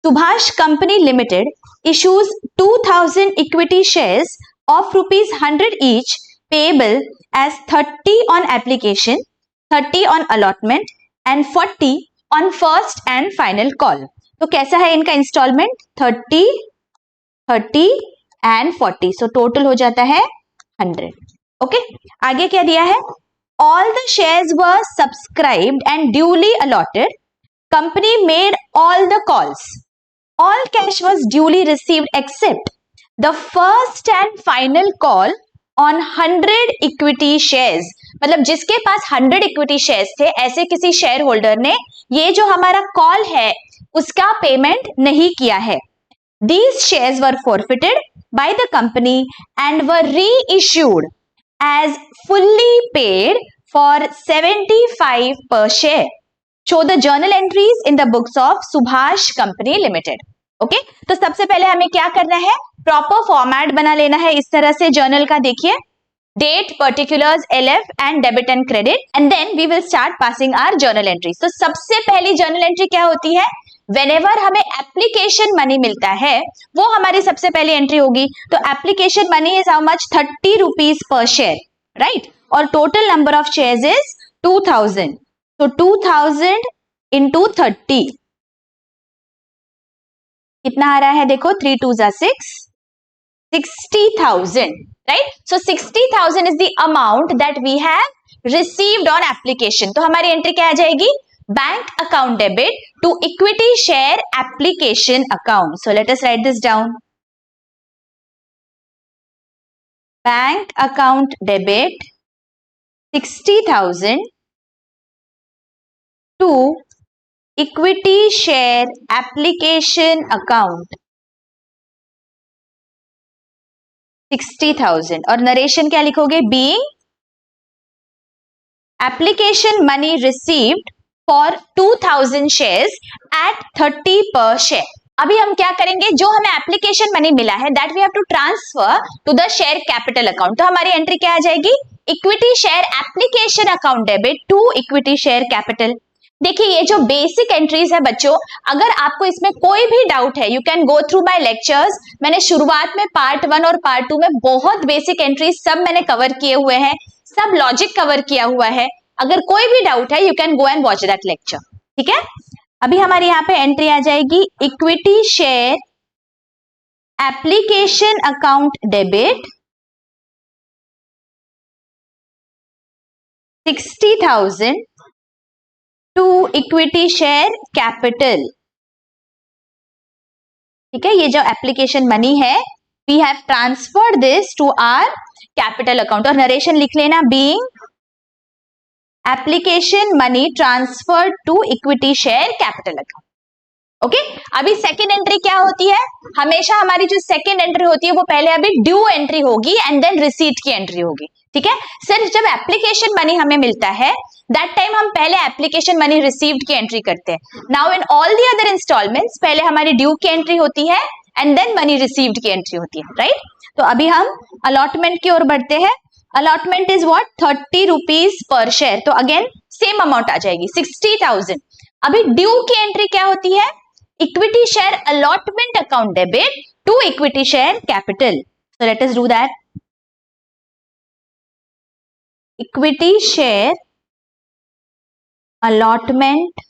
Subhash Company Limited issues 2000 equity shares of rupees 100 each, payable as 30 on application, 30 on allotment and 40 on first and final call. तो कैसा है इनका instalment? 30, 30 and 40. So total हो जाता है 100. Okay, आगे क्या दिया है? All the shares were subscribed and duly allotted. Company made all the calls. All cash was duly received except the first and final call on 100 equity shares. मतलब जिसके पास 100 equity shares थे, ऐसे किसी शेयर होल्डर ने ये जो हमारा कॉल है उसका पेमेंट नहीं किया है. These shares were forfeited by the company and were reissued as fully paid for 75 per share. Show the journal entries in the books of Subhash Company Limited. Okay, तो सबसे पहले हमें क्या करना है? प्रॉपर फॉर्मेट बना लेना है इस तरह से जर्नल का. देखिए, date, particulars, LF and debit and credit, and then we will start passing our journal entries. तो सबसे पहली जर्नल एंट्री क्या होती है? व्हेनेवर हमें एप्लीकेशन मनी मिलता है वो हमारी सबसे पहली एंट्री होगी. तो application money is how much? 30 rupees per share, right? और total number of shares is 2000. तो 2000 इंटू 30 कितना आ रहा है? देखो, 3 2 जा 6, 60,000, right? So 60,000 is the amount that we have received on application. तो हमारी एंट्री क्या आ जाएगी? Bank account debit to equity share application account. So let us write this down. Bank account debit 60,000 to equity share application account 60,000. और narration क्या लिखोगे? Being application money received for 2000 shares at 30 per share. अभी हम क्या करेंगे? जो हमें application money मिला है that we have to transfer to the share capital account. तो हमारी एंट्री क्या आ जाएगी? Equity share application account debit to equity share capital. देखिए, ये जो बेसिक एंट्रीज है बच्चों, अगर आपको इसमें कोई भी डाउट है you can go through my lectures. मैंने शुरुआत में पार्ट 1 और पार्ट 2 में बहुत बेसिक एंट्रीज सब मैंने कवर किए हुए हैं, सब लॉजिक कवर किया हुआ है. अगर कोई भी डाउट है you can go and watch that lecture. ठीक है, अभी हमारे यहाँ पे एंट्री आ जाएगी equity share application account debit 60,000 to equity share capital. ठीक है, ये जो एप्लीकेशन मनी है we have transferred this to our capital account. और नरेशन लिख लेना, being application money transferred to equity share capital account. Okay, अभी सेकेंड एंट्री क्या होती है? हमेशा हमारी जो सेकेंड एंट्री होती है वो पहले अभी ड्यू एंट्री होगी एंड देन रिसीट की एंट्री होगी. ठीक है सर, जब एप्लीकेशन मनी हमें मिलता है दैट टाइम हम पहले एप्लीकेशन मनी रिसीव्ड की एंट्री करते हैं. Now in all the other instalments पहले हमारी ड्यू की एंट्री होती है एंड देन मनी रिसीव्ड की एंट्री होती है, राइट? तो अभी हम अलॉटमेंट की ओर बढ़ते हैं. Allotment is what? 30 rupees per share. तो अगेन सेम अमाउंट आ जाएगी 60,000. अभी ड्यू की एंट्री क्या होती है? Equity share allotment account debit to equity share capital. So let us do that. Equity share allotment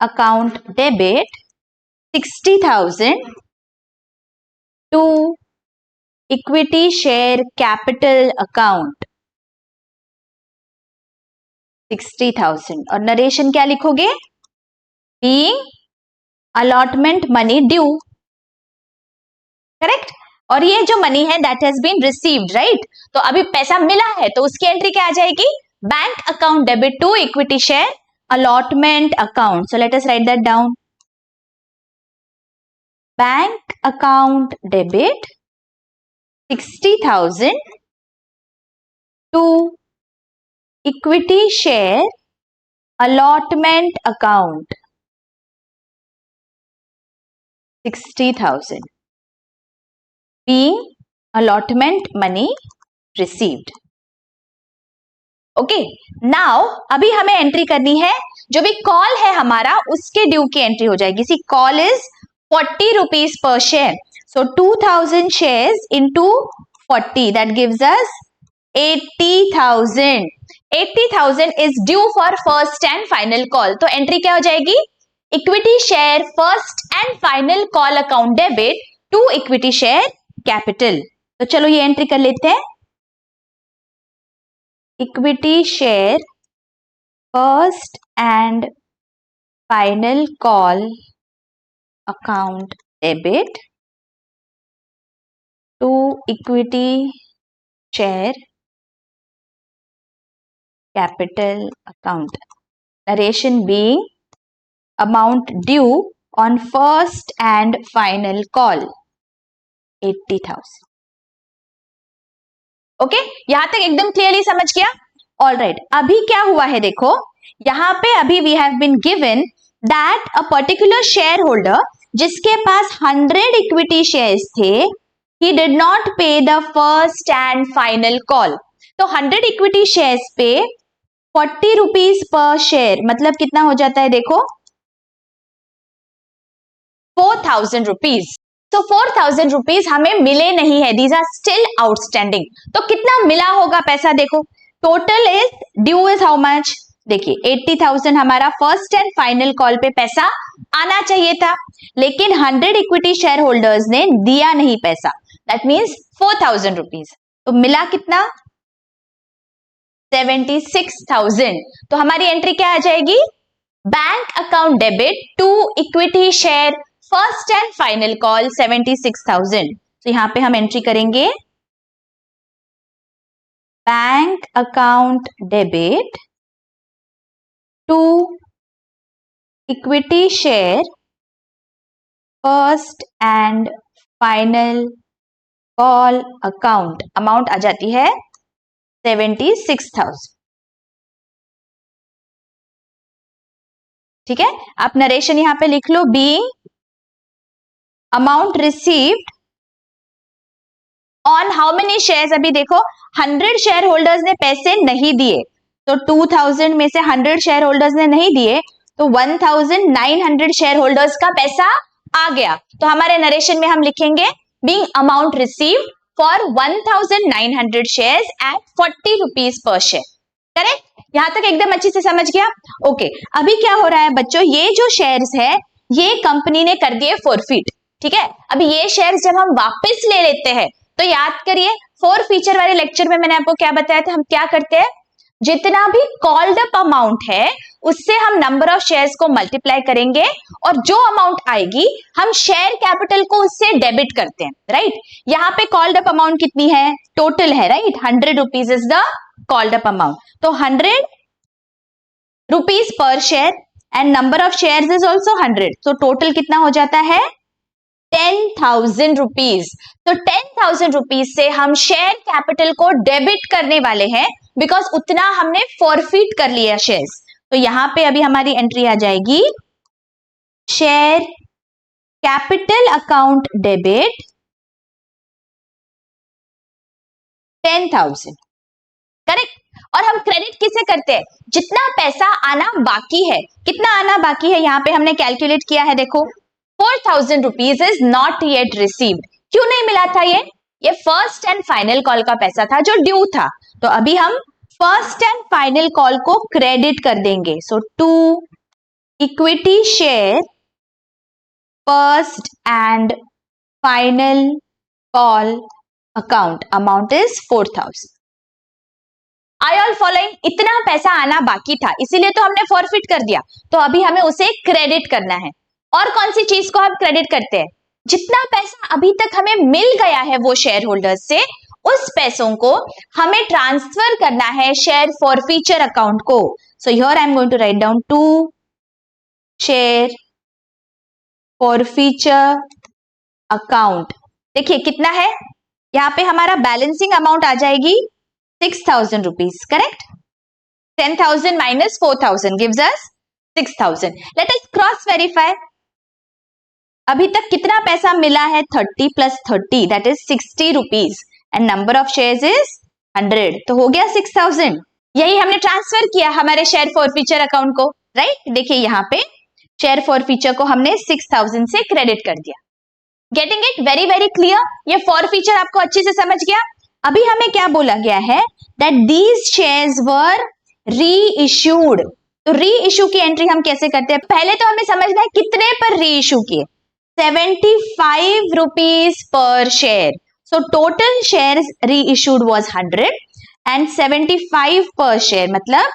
account debit 60,000 to equity share capital account 60,000. और narration क्या लिखोगे? being allotment money due, correct? और ये जो money है that has been received, right? तो अभी पैसा मिला है तो उसकी एंट्री क्या आ जाएगी? Bank account debit to equity share allotment account. So let us write that down. Bank account debit 60,000 to equity share allotment account 60,000 being allotment money received. Okay, now अभी हमें एंट्री करनी है, जो भी कॉल है हमारा उसके ड्यू की एंट्री हो जाएगी। See call is 40 rupees per share, so 2000 shares into 40 that gives us 80,000. 80,000 is due for first and final call. तो एंट्री क्या हो जाएगी? Equity share first and final call account debit to equity share capital. तो चलो ये entry कर लेते हैं। Equity share first and final call account debit to equity share capital account. Narration being amount due on first and final call 80,000. Okay, यहां तक एकदम clearly समझ गया? ऑल राइट, अभी क्या हुआ है देखो, यहां पे अभी we have been given that a particular share holder जिसके पास 100 इक्विटी शेयर्स थे, he did not pay the first and final call. तो 100 इक्विटी शेयर्स पे 40 रुपीज पर शेयर मतलब कितना हो जाता है देखो, 4,000 रुपीज। तो 4,000 रुपीज हमें मिले नहीं है, दीज आर स्टिल आउटस्टैंडिंग। तो कितना मिला होगा पैसा देखो, total is due is how much, देखिए 80,000 हमारा फर्स्ट एंड फाइनल कॉल पे पैसा आना चाहिए था, लेकिन 100 इक्विटी शेयर होल्डर्स ने दिया नहीं पैसा, दैट मीन्स 4,000 रुपीज। तो मिला कितना? 76,000। तो हमारी एंट्री क्या आ जाएगी? Bank account debit to equity share first and final call 76,000। तो यहां पे हम एंट्री करेंगे bank account debit to equity share first and final call account, amount आ जाती है 76,000। ठीक है, आप नरेशन यहां पे लिख लो, being amount received on how many shares. अभी देखो 100 शेयर होल्डर्स ने पैसे नहीं दिए, तो 2000 में से 100 शेयर होल्डर्स ने नहीं दिए, तो 1900 शेयर होल्डर्स का पैसा आ गया। तो हमारे नरेशन में हम लिखेंगे being amount received for 1900 shares at 40 rupees per share. Correct? यहां तक एकदम अच्छे से समझ गया? ओके, अभी क्या हो रहा है बच्चों, ये जो शेयर्स है ये कंपनी ने कर दिए फॉरफिट। ठीक है, अभी ये शेयर्स जब हम वापस ले लेते हैं, तो याद करिए फॉरफीचर वाले लेक्चर में मैंने आपको क्या बताया था, हम क्या करते हैं, जितना भी कॉल्ड अप अमाउंट है उससे हम नंबर ऑफ शेयर्स को मल्टीप्लाई करेंगे और जो अमाउंट आएगी हम शेयर कैपिटल को उससे डेबिट करते हैं। राइट? यहाँ पे कॉल्ड अप अमाउंट कितनी है, टोटल है, right? 100 rupees is the called up amount. तो 100 rupees per share and number of shares is also 100, तो टोटल कितना हो जाता है 10,000 रुपीज। तो 10,000 रुपीज से हम शेयर कैपिटल को डेबिट करने वाले हैं, बिकॉज उतना हमने फॉरफिट कर लिया शेयर्स। तो यहां पे अभी हमारी एंट्री आ जाएगी share capital account debit 10,000। Correct? और हम क्रेडिट किसे करते हैं, जितना पैसा आना बाकी है। कितना आना बाकी है यहां पे हमने कैलकुलेट किया है, देखो 4,000 rupees is not yet received. क्यों नहीं मिला था ये फर्स्ट एंड फाइनल कॉल का पैसा था जो ड्यू था। तो अभी हम फर्स्ट एंड फाइनल कॉल को क्रेडिट कर देंगे। So to equity share first and final call account, amount is 4,000। I all following? इतना पैसा आना बाकी था, इसीलिए तो हमने फॉरफिट कर दिया, तो अभी हमें उसे क्रेडिट करना है। और कौन सी चीज को हम क्रेडिट करते हैं, जितना पैसा अभी तक हमें मिल गया है वो शेयर होल्डर्स से, उस पैसों को हमें ट्रांसफर करना है शेयर फॉरफीचर अकाउंट को। So here I am going to write down to share forfeiture account. देखिए कितना है, यहाँ पे हमारा बैलेंसिंग अमाउंट आ जाएगी 6,000 rupees. Correct? 10,000 minus 4,000 gives us 6,000. Let us cross verify. अभी तक कितना पैसा मिला है, 30 plus 30 that is 60 rupees and number of shares is 100, तो हो गया 6,000। यही हमने ट्रांसफर किया हमारे शेयर फॉरफीचर अकाउंट को, राइट। देखिए यहाँ पे शेयर फॉरफीचर को हमने 6000 से क्रेडिट कर दिया। Getting it? Very very clear. ये फॉरफीचर आपको अच्छे से समझ गया। अभी हमें क्या बोला गया है, दैट दीज शेयर्स वर री इश्यूड। तो री इश्यू की एंट्री हम कैसे करते हैं? पहले तो हमें समझना है कितने पर री इश्यू किए, 75 rupees per share. So total shares री इश्यूड वाज 100 एंड 75 पर शेयर मतलब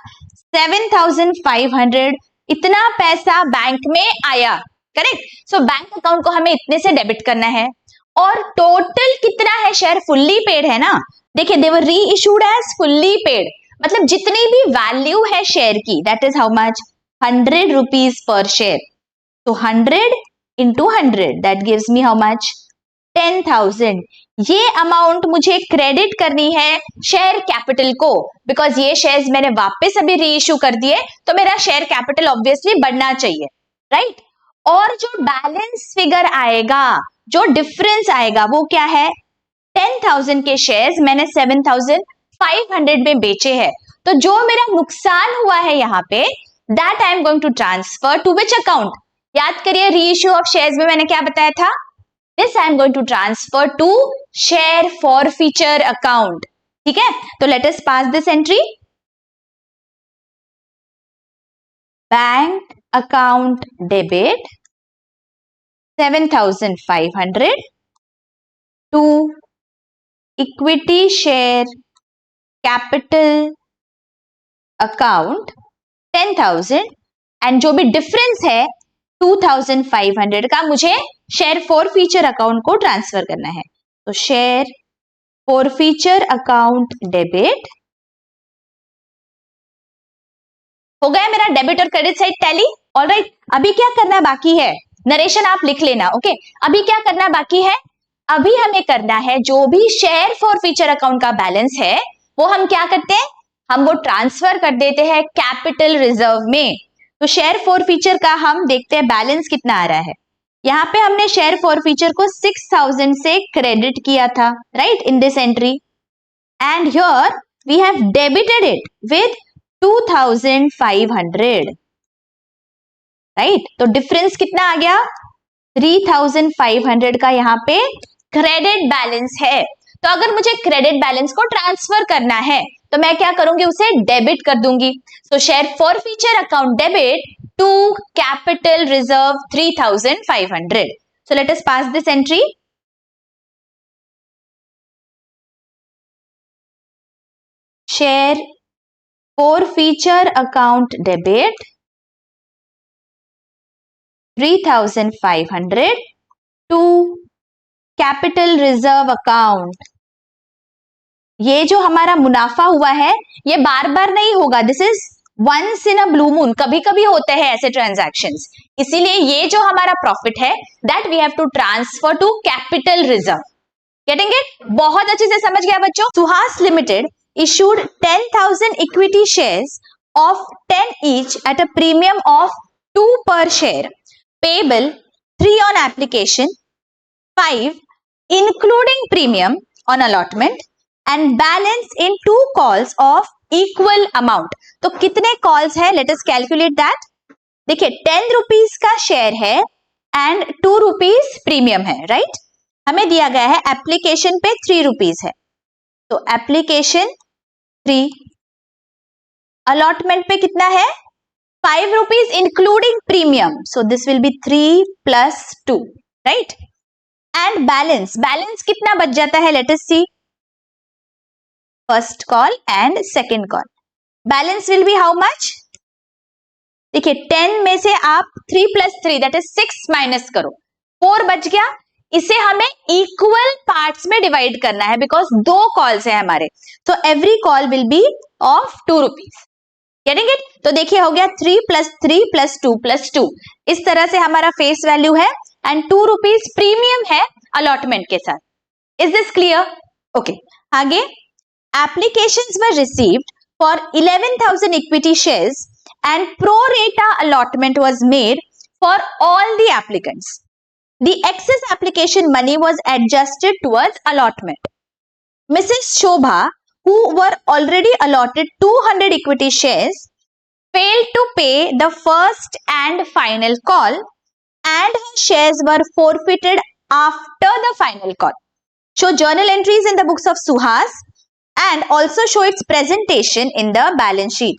7500 इतना पैसा बैंक में आया, करेक्ट। सो बैंक अकाउंट को हमें इतने से डेबिट करना है और टोटल कितना है शेयर, फुल्ली पेड है ना। देखिए दे वर री इशूड एज फुल्ली पेड, मतलब जितनी भी वैल्यू है शेयर की, that is how much, 100 rupees per share. तो 100 into 100 that gives me how much, 10,000। ये अमाउंट मुझे क्रेडिट करनी है शेयर कैपिटल को, बिकॉज ये शेयर्स मैंने वापस अभी री इश्यू कर दिए, तो मेरा शेयर कैपिटल ऑब्वियसली बढ़ना चाहिए, राइट। और जो बैलेंस फिगर आएगा, जो डिफरेंस आएगा वो क्या है, 10,000 के शेयर्स मैंने 7,500 में बेचे हैं, तो जो मेरा नुकसान हुआ है यहाँ पे, that I am going to transfer to which account? याद करिए री इश्यू ऑफ शेयर्स में मैंने क्या बताया था, this I am going to transfer to share forfeiture account. ठीक है, तो let us pass this entry. Bank account debit 7,500 to equity share capital account 10,000 and जो भी डिफरेंस है 2,500 का मुझे शेयर फॉरफीचर अकाउंट को ट्रांसफर करना है। तो शेयर फॉरफीचर अकाउंट डेबिट हो गया मेरा, डेबिट और क्रेडिट साइड टैली। ऑलराइट, अभी क्या करना बाकी है, नरेशन आप लिख लेना, ओके। अभी क्या करना बाकी है, अभी हमें करना है जो भी शेयर फॉरफीचर अकाउंट का बैलेंस है वो हम क्या करते हैं, हम वो ट्रांसफर कर देते हैं कैपिटल रिजर्व में। तो शेयर फॉरफीचर का हम देखते हैं बैलेंस कितना आ रहा है। यहाँ पे हमने शेयर फॉरफीचर को 6,000 से क्रेडिट किया था, right, in this entry, and here we have debited it with 2,500, right. तो डिफरेंस कितना आ गया, 3,500 का यहाँ पे क्रेडिट बैलेंस है। तो अगर मुझे क्रेडिट बैलेंस को ट्रांसफर करना है तो मैं क्या करूंगी, उसे डेबिट कर दूंगी। So share forfeiture account debit to capital reserve 3,500। So let us pass this entry. Share forfeiture account debit 3,500 to capital reserve account. ये जो हमारा मुनाफा हुआ है ये बार बार नहीं होगा, this is once in a blue moon, कभी कभी होते हैं ऐसे ट्रांजैक्शंस, इसीलिए ये जो हमारा प्रॉफिट है that we have to transfer to capital reserve. Getting it? बहुत अच्छे से समझ गया बच्चों। Suhas limited issued 10,000 equity shares of 10 each at a premium of 2 per share, payable 3 on application, 5 including premium on allotment and balance in 2 calls of equal amount। तो कितने calls है, let us calculate that. देखिए 10 rupees का share है and 2 rupees premium है, right. हमें दिया गया है एप्लीकेशन पे 3 रुपीज है, तो एप्लीकेशन 3, अलॉटमेंट पे कितना है 5 rupees including premium, so this will be 3 plus 2, right. And balance, balance कितना बच जाता है, let us see, first call and second call, balance will be how much. देखिए 10 में से आप 3 प्लस 3 दैट इज 6 माइनस करो, 4 बच गया। इसे हमें इक्वल पार्ट्स में डिवाइड करना है बिकॉज 2 कॉल्स है हमारे, तो every call will be of 2 rupees. Getting it? तो देखिए हो गया 3 प्लस 3 प्लस 2 प्लस 2, इस तरह से हमारा फेस वैल्यू है एंड 2 रुपीज प्रीमियम है अलॉटमेंट के साथ। Is this clear? ओके, आगे applications were received for 11,000 equity shares and pro rata allotment was made for all the applicants. The excess application money was adjusted towards allotment. Mrs. Shobha who were already allotted 200 equity shares failed to pay the first and final call and her shares were forfeited after the final call. Show journal entries in the books of Suhas and also show its presentation in the balance sheet.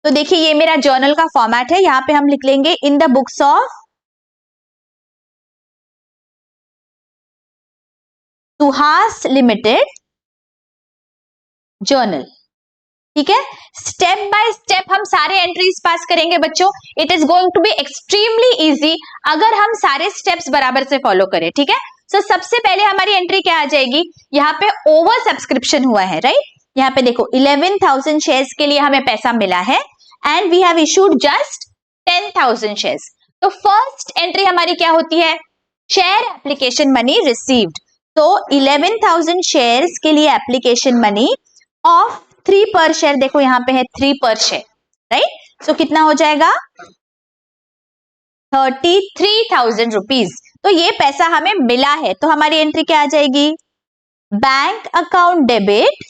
तो देखिए ये मेरा journal का format है, यहां पे हम लिख लेंगे in the books of Suhas limited journal. ठीक है, स्टेप बाय स्टेप हम सारे एंट्रीज पास करेंगे बच्चों। It is going to be extremely easy अगर हम सारे स्टेप्स बराबर से फॉलो करें। ठीक है, सो सबसे पहले हमारी एंट्री क्या आ जाएगी, यहाँ पे ओवर सब्सक्रिप्शन हुआ है, राइट। यहाँ पे देखो 11,000 शेयर्स के लिए हमें पैसा मिला है and we have issued just 10,000 shares. तो फर्स्ट एंट्री हमारी क्या होती है, शेयर एप्लीकेशन मनी रिसीव्ड। तो 11,000 शेयर्स के लिए एप्लीकेशन मनी ऑफ 3 पर शेयर, देखो यहाँ पे है 3 पर शेयर, राइट। सो कितना हो जाएगा 33,000 रुपीज। तो ये पैसा हमें मिला है, तो हमारी एंट्री क्या आ जाएगी, bank account debit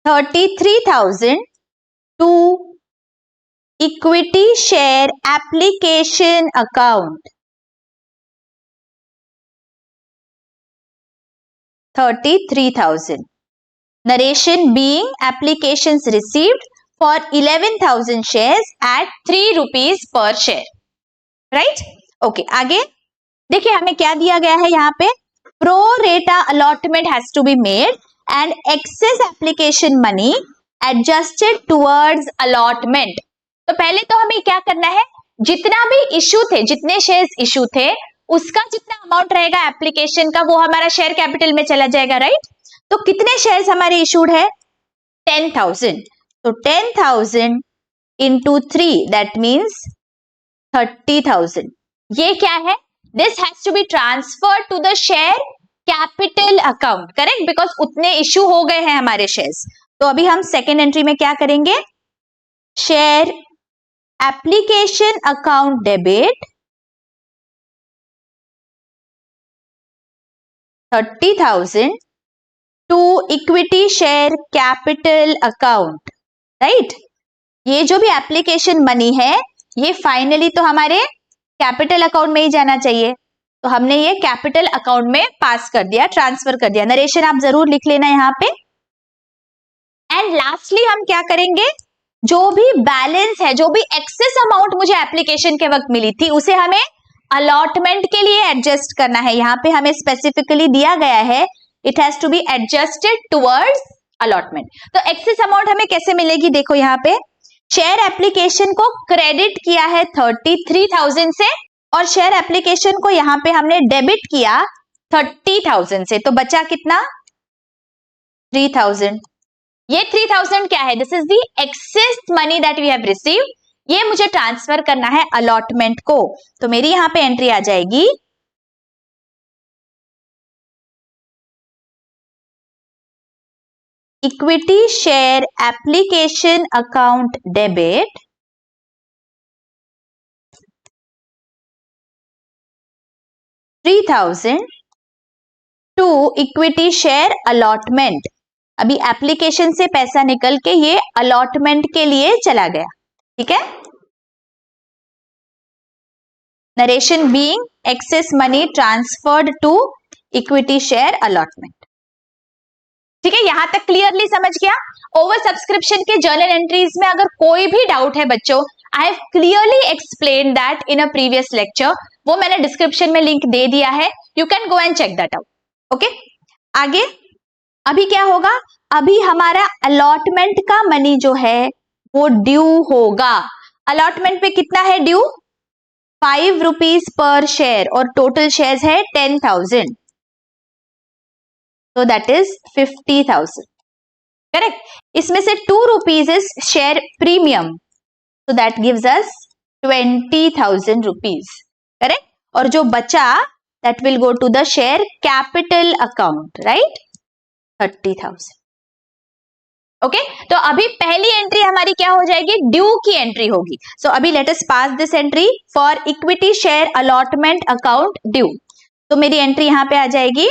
33,000 to equity share application account 33,000. Narration being applications received for 11,000 shares at 3 rupees per share. Right? Okay. आगे देखिए हमें क्या दिया गया है यहाँ पे, pro rata allotment has to be made and excess application money adjusted towards allotment. तो पहले तो हमें क्या करना है, जितना भी इशू थे, जितने शेयर्स इशू थे उसका जितना अमाउंट रहेगा एप्लीकेशन का वो हमारा शेयर कैपिटल में चला जाएगा, राइट। तो कितने शेयर्स हमारे इशूड है, 10,000। तो 10,000 इंटू 3 दैट मीन्स 30,000। ये क्या है, this has to be transfer to the share capital account, correct, because उतने इशू हो गए हैं हमारे शेयर्स। तो अभी हम सेकेंड एंट्री में क्या करेंगे, share application account debit 30,000 to equity share capital account, right. ये जो भी एप्लीकेशन मनी है ये फाइनली तो हमारे कैपिटल अकाउंट में ही जाना चाहिए, तो हमने ये कैपिटल अकाउंट में पास कर दिया, ट्रांसफर कर दिया। नरेशन आप जरूर लिख लेना यहाँ पे। एंड लास्टली हम क्या करेंगे, जो भी बैलेंस है, जो भी एक्सेस अमाउंट मुझे एप्लीकेशन के वक्त मिली थी उसे हमें अलॉटमेंट के लिए एडजस्ट करना है। यहाँ पे हमें स्पेसिफिकली दिया गया है it has to be adjusted towards allotment. तो एक्सेस अमाउंट हमें कैसे मिलेगी, देखो यहाँ पे शेयर एप्लीकेशन को क्रेडिट किया है 33,000 से और शेयर एप्लीकेशन को यहाँ पे हमने डेबिट किया 30,000 से, तो बचा कितना 3,000। ये 3,000 क्या है, this is the excess money that we have received, ये मुझे ट्रांसफर करना है अलॉटमेंट को। तो मेरी यहां पे एंट्री आ जाएगी equity share application account debit 3,000 to equity share allotment. अभी एप्लीकेशन से पैसा निकल के ये अलॉटमेंट के लिए चला गया, ठीक है। Narration being excess money transferred to equity share allotment, ठीक है। यहां तक क्लियरली समझ गया। ओवर सब्सक्रिप्शन के जर्नल एंट्रीज में अगर कोई भी डाउट है बच्चों, I have clearly explain that in a previous lecture, वो मैंने डिस्क्रिप्शन में लिंक दे दिया है, you can go and check that out, okay. आगे अभी क्या होगा, अभी हमारा अलॉटमेंट का मनी जो है वो ड्यू होगा। अलॉटमेंट पे कितना है ड्यू, 5 रुपीज पर शेयर और टोटल शेयर्स है 10,000, so that is 50,000, करेक्ट। इसमें से 2 rupees is share premium, so that gives us 20,000 rupees, correct. और जो बचा that will go to the share capital account, right, 30,000, okay. तो अभी पहली एंट्री हमारी क्या हो जाएगी, ड्यू की एंट्री होगी। सो अभी late us pass this entry for equity share allotment account due. तो मेरी एंट्री यहां पे आ जाएगी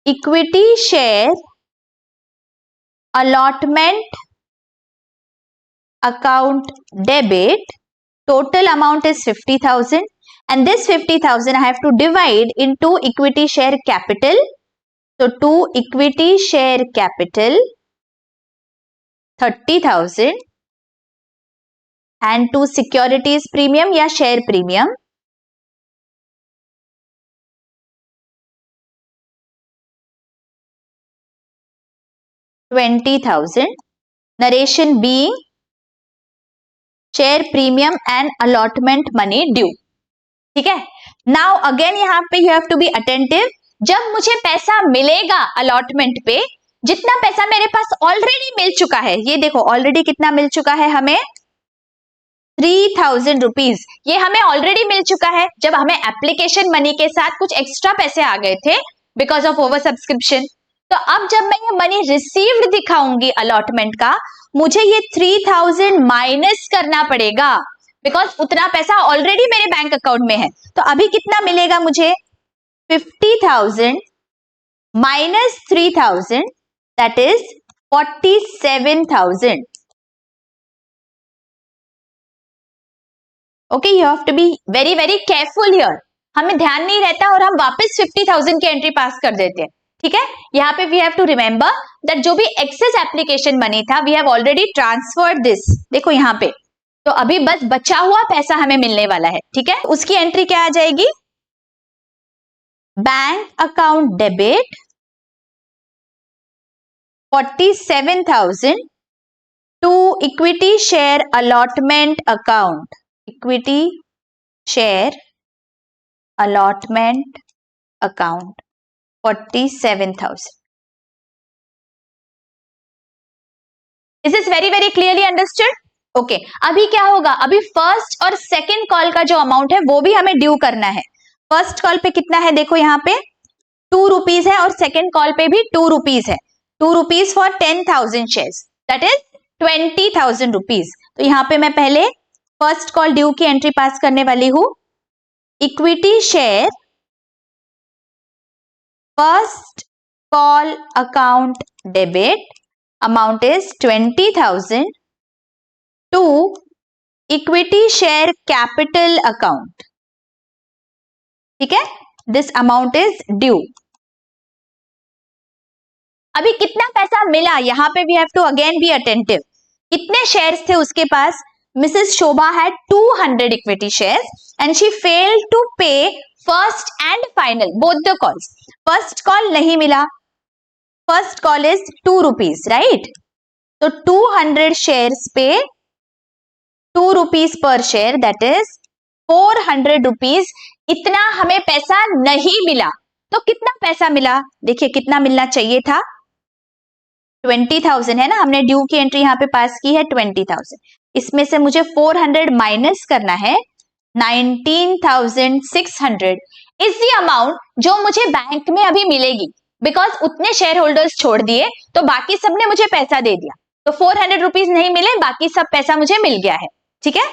equity share allotment account debit. Total amount is 50,000 and this 50,000 I have to divide into equity share capital. So to equity share capital 30,000 and to securities premium या share premium 20,000. Narration being share premium and allotment money due. ठीक है. Now again यहाँ पे you have to be attentive. जब मुझे पैसा मिलेगा allotment पे, जितना पैसा मेरे पास ऑलरेडी मिल चुका है, ये देखो ऑलरेडी कितना मिल चुका है हमें 3,000 रुपीज, ये हमें ऑलरेडी मिल चुका है. जब हमें एप्लीकेशन मनी के साथ कुछ एक्स्ट्रा पैसे आ गए थे बिकॉज ऑफ ओवर सब्सक्रिप्शन, तो अब जब मैं ये मनी रिसीव्ड दिखाऊंगी अलॉटमेंट का, मुझे ये 3,000 माइनस करना पड़ेगा बिकॉज उतना पैसा ऑलरेडी मेरे बैंक अकाउंट में है. तो अभी कितना मिलेगा मुझे 50,000 minus 3,000 that is 47,000. Okay, you have to be very very careful here. हमें ध्यान नहीं रहता और हम वापस 50,000 की एंट्री पास कर देते हैं. ठीक है, यहाँ पे we have to remember that जो भी एक्सेस एप्लीकेशन मनी था we have already transferred this. देखो यहाँ पे तो अभी बस बचा हुआ पैसा हमें मिलने वाला है. ठीक है, उसकी एंट्री क्या आ जाएगी, bank account debit 47,000 to equity share allotment account. Equity share allotment account 47,000. Is this very very clearly understood? Okay. अभी क्या होगा, अभी फर्स्ट और सेकंड कॉल का जो अमाउंट है वो भी हमें ड्यू करना है. फर्स्ट कॉल पे कितना है, देखो यहाँ पे 2 रुपीज है और सेकंड कॉल पे भी 2 रुपीज है. 2 rupees for 10,000 shares that is 20,000 rupees. तो यहाँ पे मैं पहले फर्स्ट कॉल ड्यू की एंट्री पास करने वाली हूं. Equity share first call account debit amount is 20,000 to equity share capital account. ठीक है, this amount is due. अभी कितना पैसा मिला, यहां पे we have to again be attentive. कितने शेयर्स थे उसके पास, Mrs. Shobha had 200 equity shares and she failed to pay first and final both the calls. First call नहीं मिला, first call is 2 rupees right. तो 200 शेयर्स पे 2 rupees per share that is 400 rupees. इतना हमें पैसा नहीं मिला. तो कितना पैसा मिला, देखिए कितना मिलना चाहिए था, 20,000 है ना, हमने ड्यू की एंट्री यहाँ पे पास की है 20,000. इसमें से मुझे 400 माइनस करना है, 19,600 इज द अमाउंट जो मुझे बैंक में अभी मिलेगी बिकॉज उतने शेयर होल्डर्स छोड़ दिए तो बाकी सबने मुझे पैसा दे दिया. तो 400 रुपीज नहीं मिले, बाकी सब पैसा मुझे मिल गया है. ठीक है,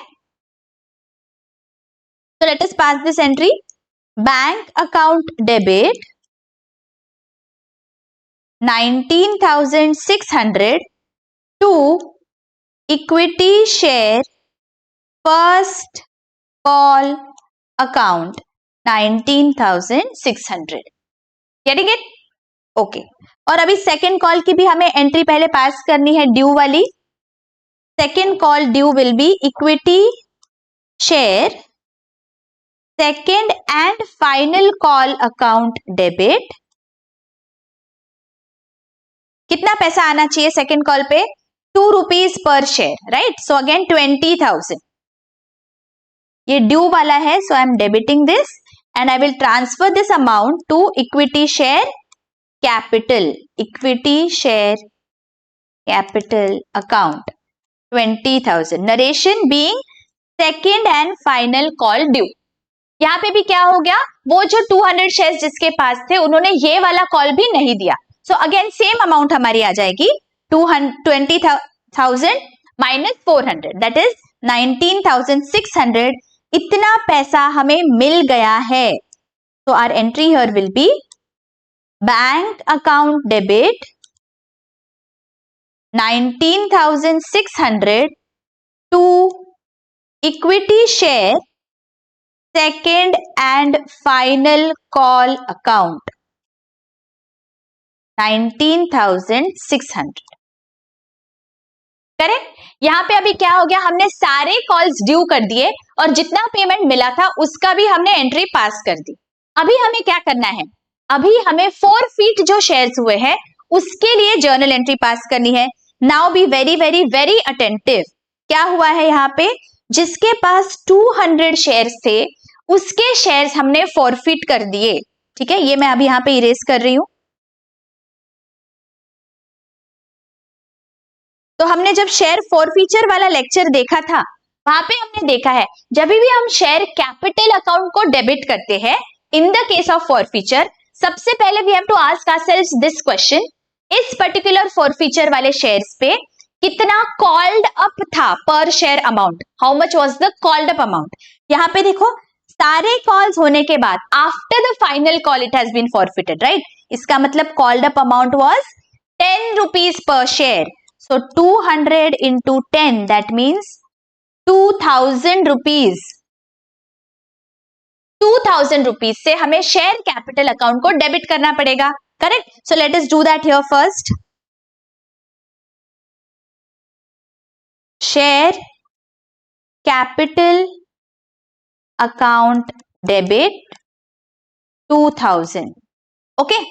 तो let us pass this entry. Bank account debit 19,600 to equity share first call account 19,600. Getting it? Okay. और अभी सेकेंड कॉल की भी हमें एंट्री पहले पास करनी है ड्यू वाली. Second call due will be equity share second and final call account debit. कितना पैसा आना चाहिए सेकेंड कॉल पे, 2 rupees per share right. So again 20,000. ये ड्यू वाला है, so I am debiting this and I will transfer this amount to equity share capital, equity share capital account 20,000. Narration being second and final call due. यहाँ पे भी क्या हो गया, वो जो 200 शेयर्स जिसके पास थे उन्होंने ये वाला कॉल भी नहीं दिया. सो अगेन सेम अमाउंट हमारी आ जाएगी 20,000 माइनस 400 दैट इज 19,600. इतना पैसा हमें मिल गया है. तो our entry here will be bank account debit 19,600 to equity share second and final call account 19,600। Correct. यहां पे अभी क्या हो गया, हमने सारे कॉल्स ड्यू कर दिए और जितना पेमेंट मिला था उसका भी हमने एंट्री पास कर दी। अभी हमें क्या करना है, अभी हमें 4 फीट जो शेयर्स हुए हैं उसके लिए जर्नल एंट्री पास करनी है। Now B very very very attentive. क्या हुआ है यहाँ पे, जिसके पास 200 शेयर्स थे उसके शेयर्स हमने फॉरफिट कर दिए। ठीक है, ये मैं अभी यहाँ पे इरेज कर रही हूं। तो हमने जब शेयर फॉरफीचर वाला लेक्चर देखा था वहां पे हमने देखा है जब भी हम शेयर कैपिटल अकाउंट को डेबिट करते हैं in the case of forfeiture, सबसे पहले we have to ask ourselves this question, इस पर्टिकुलर फॉरफीचर वाले शेयर्स पे कितना कॉल्ड अप था पर share amount, how much was the called up amount. यहाँ पे देखो सारे कॉल्स होने के बाद after the final call it has been forfeited, right. इसका मतलब called up amount was 10 rupees per share. So 200 into 10 that means 2000 rupees। 2000 rupees से हमें शेयर कैपिटल अकाउंट को डेबिट करना पड़ेगा। Correct. So let us do that here first. Share capital account debit 2000। Okay.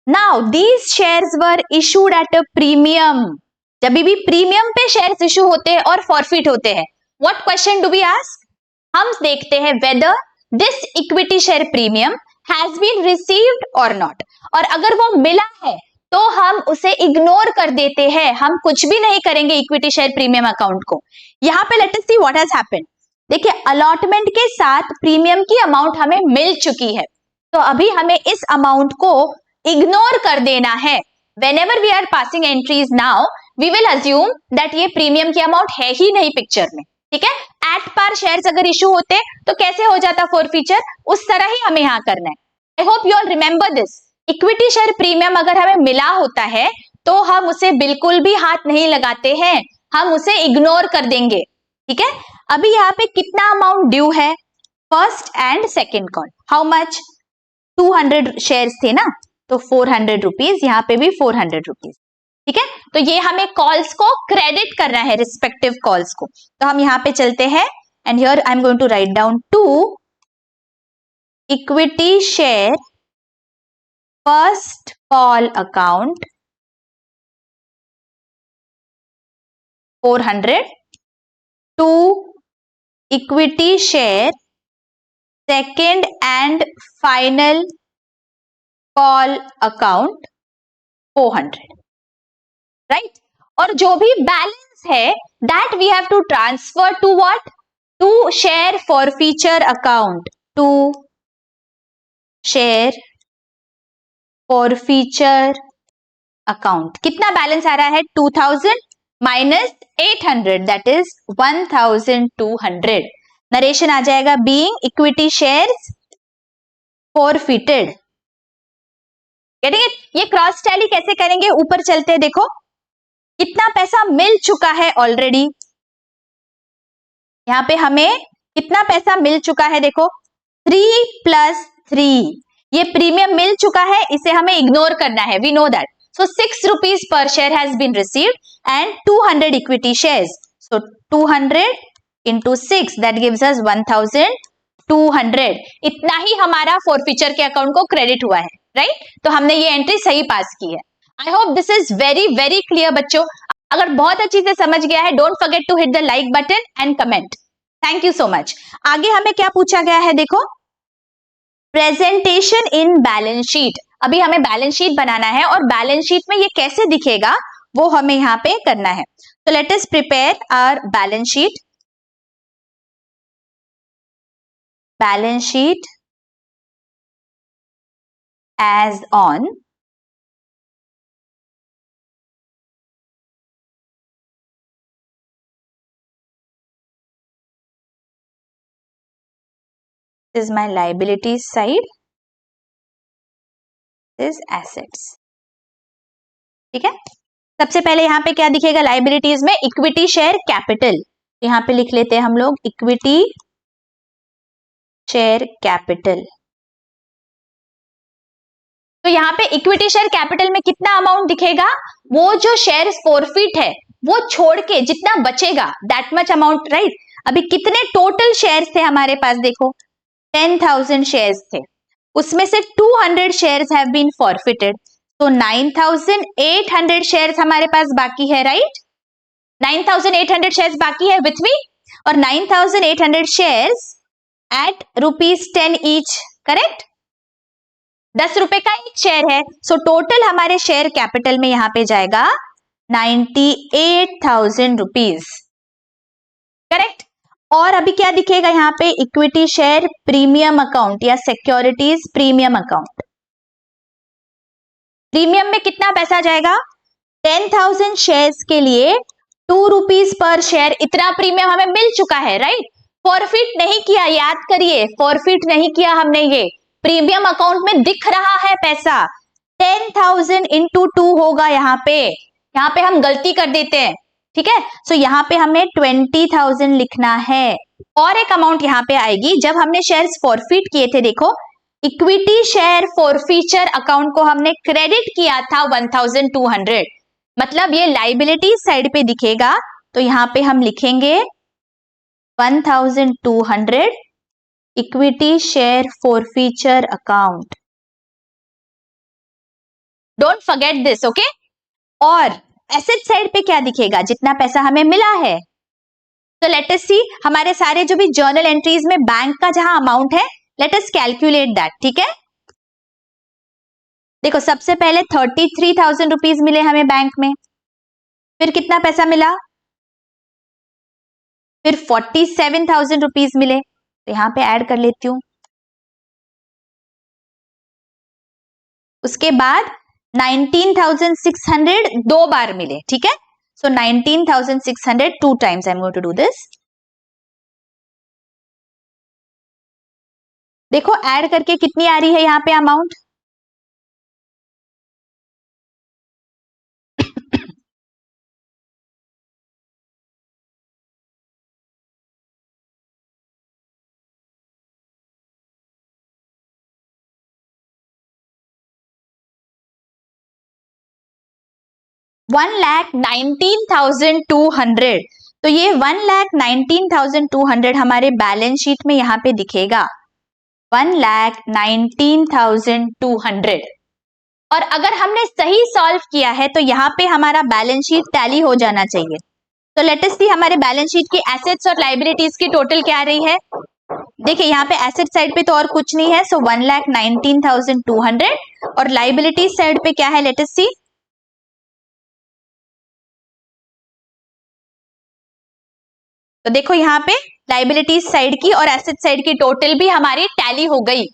Now these shares were issued at a premium। जब भी premium पे shares issue होते हैं और फॉरफिट होते हैं, what question do we ask, हम देखते हैं whether this equity share premium has been received और नॉट। और अगर वो मिला है तो हम उसे इग्नोर कर देते हैं, हम कुछ भी नहीं करेंगे इक्विटी शेयर प्रीमियम अकाउंट को। यहां पे late us see what has happened. देखिए अलॉटमेंट के साथ प्रीमियम की अमाउंट हमें मिल चुकी है, तो अभी हमें इस अमाउंट को इग्नोर कर देना है। whenever we are passing entries now we will assume that ये प्रीमियम की अमाउंट है ही नहीं पिक्चर में। ठीक है, एट पार शेयर्स अगर इशू होते तो कैसे हो जाता फॉरफीचर, उस तरह ही हमें यहाँ करना है। I hope you all remember this. Equity share premium अगर हमें मिला होता है तो हम उसे बिल्कुल भी हाथ नहीं लगाते हैं, हम उसे इग्नोर कर देंगे। ठीक है, अभी यहाँ पे कितना अमाउंट ड्यू है, first and second call, how much, 200 shares थे ना, तो 400 रुपीज, यहाँ पे भी 400 रुपीज। ठीक है, तो ये हमें कॉल्स को क्रेडिट करना है, रिस्पेक्टिव कॉल्स को। तो हम यहाँ पे चलते हैं and here I am going to write down to equity share first call account 400 to equity share second and final call account 400, right. और जो भी बैलेंस है that we have to transfer to what, to share forfeiture account, to share forfeiture account. कितना balance आ रहा है, 2000 minus 800 that is 1200। Narration आ जाएगा being equity shares forfeited. Getting it. ये क्रॉस टैली कैसे करेंगे, ऊपर चलते हैं, देखो कितना पैसा मिल चुका है ऑलरेडी। यहाँ पे हमें कितना पैसा मिल चुका है, देखो 3 + 3, ये प्रीमियम मिल चुका है, इसे हमें इग्नोर करना है, we know that. So 6 rupees per share has been received and 200 equity shares, so 200 into 6 that gives us 1200। इतना ही हमारा फॉरफीचर के अकाउंट को क्रेडिट हुआ है, राइट। तो हमने ये एंट्री सही पास की है। I hope this is very very clear बच्चों। अगर बहुत अच्छी से समझ गया है, don't forget to hit the like button and comment. Thank you so much. आगे हमें क्या पूछा गया है, देखो प्रेजेंटेशन इन बैलेंस शीट। अभी हमें बैलेंस शीट बनाना है और बैलेंस शीट में ये कैसे दिखेगा वो हमें यहाँ पे करना है। तो let us prepare our balance sheet. Balance sheet as on is my liabilities side, is assets. ठीक है, सबसे पहले यहाँ पे क्या दिखेगा लाइबिलिटीज में, इक्विटी शेयर कैपिटल। यहाँ पे लिख लेते हैं हम लोग इक्विटी शेयर कैपिटल। तो यहाँ पे इक्विटी शेयर कैपिटल में कितना अमाउंट दिखेगा, वो जो शेयर फॉरफिट है वो छोड़ के जितना बचेगा दैट मच अमाउंट, राइट। अभी कितने टोटल शेयर्स थे हमारे पास, देखो 10,000 शेयर्स थे, उसमें से 200 शेयर्स हैव बीन फॉरफिटेड, तो 9,800 शेयर्स हमारे पास बाकी है, राइट। 9,800 शेयर्स बाकी है विथ मी, और 9,800 शेयर्स एट ₹10 ईच, करेक्ट। 10 रुपए का एक शेयर है, सो टोटल हमारे शेयर कैपिटल में यहां पे जाएगा 98,000 रुपीज, करेक्ट। और अभी क्या दिखेगा यहाँ पे, इक्विटी शेयर प्रीमियम अकाउंट या सिक्योरिटीज प्रीमियम अकाउंट। प्रीमियम में कितना पैसा जाएगा, 10,000 शेयर्स के लिए ₹2 पर शेयर, इतना प्रीमियम हमें मिल चुका है, राइट। फॉरफिट नहीं किया, याद करिए, फॉरफिट नहीं किया हमने, ये प्रीमियम अकाउंट में दिख रहा है पैसा। 10,000 इंटू 2 होगा यहाँ पे हम गलती कर देते हैं, ठीक है। सो यहाँ पे हमें 20,000 लिखना है। और एक अमाउंट यहाँ पे आएगी जब हमने शेयर्स फॉरफिट किए थे, देखो इक्विटी शेयर फॉरफीचर अकाउंट को हमने क्रेडिट किया था 1,200, मतलब ये लाइबिलिटी साइड पे दिखेगा, तो यहाँ पे हम लिखेंगे 1,200 equity share forfeiture account. Don't forget this, okay. और एसेट साइड पे क्या दिखेगा, जितना पैसा हमें मिला है। तो लेट अस सी, हमारे सारे जो भी जर्नल एंट्रीज में बैंक का जहां अमाउंट है, लेट अस कैलकुलेट दैट, ठीक है। देखो सबसे पहले 33,000 रुपीज मिले हमें बैंक में, फिर कितना पैसा मिला, फिर 47,000 रुपीज मिले, तो यहां पे ऐड कर लेती हूं। उसके बाद 19,600 दो बार मिले, ठीक है। So 19,600 2 times, I am going to do this. देखो ऐड करके कितनी आ रही है यहाँ पे अमाउंट, $1,19,200। तो ये 1,19,200 हमारे बैलेंस शीट में यहाँ पे दिखेगा, 1,19,200। और अगर हमने सही सॉल्व किया है तो यहाँ पे हमारा बैलेंस शीट टैली हो जाना चाहिए। तो लेट अस सी हमारे बैलेंस शीट की एसेट्स और लाइबिलिटीज की टोटल क्या आ रही है। देखिए यहाँ पे एसेट साइड पे तो और कुछ नहीं है, सो 1,19,200, और लाइबिलिटीज साइड पे क्या है, लेट अस सी। तो देखो यहाँ पे लाइबिलिटीज साइड की और एसेट साइड की टोटल भी हमारी टैली हो गई,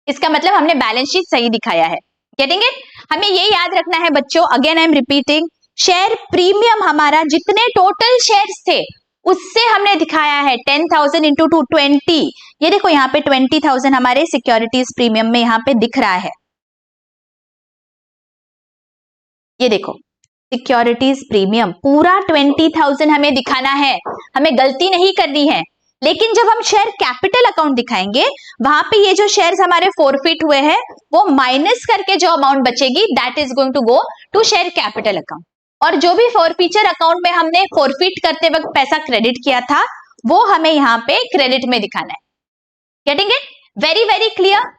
इसका मतलब हमने बैलेंस शीट सही दिखाया है। Getting it? हमें ये याद रखना है बच्चों, again I am repeating, share premium हमारा जितने टोटल शेयर्स थे उससे हमने दिखाया है 10,000 इंटू 220। ये देखो यहाँ पे 20,000 हमारे सिक्योरिटीज प्रीमियम में यहाँ पे दिख रहा है, ये देखो सिक्योरिटीज प्रीमियम पूरा 20,000 हमें दिखाना है, हमें गलती नहीं करनी है। लेकिन जब हम शेयर कैपिटल अकाउंट दिखाएंगे वहां पे ये जो शेयर्स हमारे फॉरफिट हुए हैं वो माइनस करके जो अमाउंट बचेगी that is going to go to share capital account, और जो भी फॉरफीचर अकाउंट में हमने फॉरफिट करते वक्त पैसा क्रेडिट किया था वो हमें यहाँ पे क्रेडिट में दिखाना है। Getting it? Very very clear.